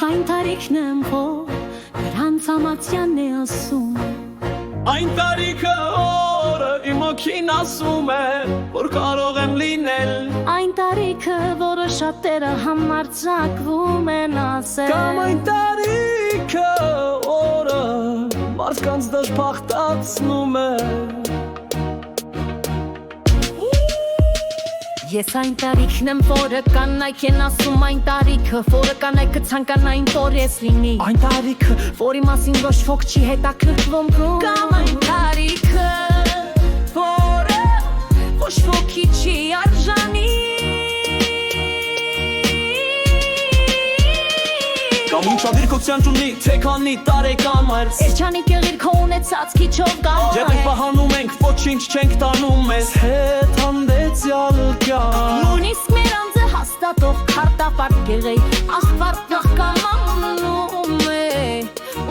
Այն տարիքն եմ, որ նրանց ամացյանն է ասում Այն տարիքը օրը իմ օքին ասում է, որ կարող եմ լինել Այն տարիքը, որը շատերը համարձակվում են ասել Կամ այն տարիքը օրը մարդկանց դժբախտացնում է Ես այն տարիքն եմ, որը կանայք են ասում Այն տարիքը, որը կանայքը ցանկանային որ ես լինի Այն տարիքը, որի մասին ոչ ոք չի հետաքրքրվում Կամ այն տարիքը, որը ոչ ոքի չի արժանի Կամ ունչադիր քո ցանցունի, թե քանի տարեկան մայրս Երջանիկ եղիր քո ունեցած քիչով կամ Եվ մենք պահանում ենք, ոչինչ չենք տանում մեզ հետ հանդեցյալ կյան Նույնիսկ մեր անձը հաստատող քարտապարտ եղեի Աղբարտ նախկամանում է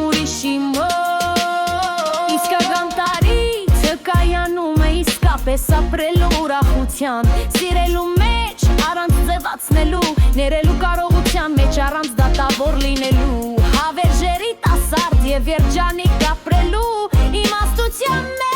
ուրիշի մոտ Իսկական տարիքը կայանում է իսկապես ապրելու ուրախության Սիրելու մեջ առանց ձևացնելու Ներելու կարողության մեջ առանց դատավոր լինելու Հավերժերի տասարդ և երջանիկ ապրելու իմաստության մեջ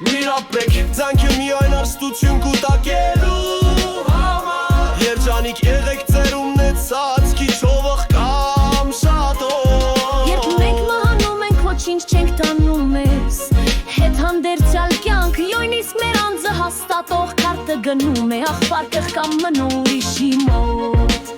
Միր ապրեք, ձանքը միայն արստություն կուտակելու համար Երջանիկ եղեք ձեր ունեցած քիչով կամ շատով Երբ մենք մահանում ենք, ոչինչ չենք տանում մեզ Հետ հանդերձյալ կյանք, նույնիսկ մեր անձը հաստատող քարտը գնում է Աղբար կղկամ մնում ուրիշի մոտ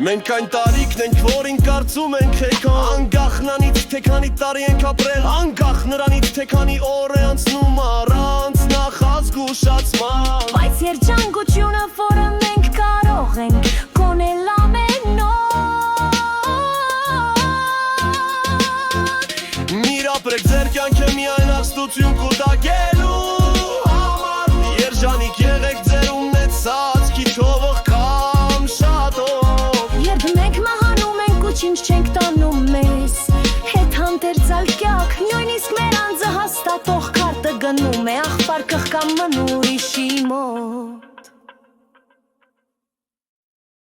Մենք այն տարիքն ենք, որին կարծում ենք հեկան Անգախ նրանից, թե քանի տարի ենք ապրել Անգախ նրանից, թե քանի օր է անցնում առանց նախազգուշացման Բայց երջանկությունը, որը մենք կարող ենք կոնել ամեն օր Միր ապրեք ձեր կյանքը միայն արստություն կուտակել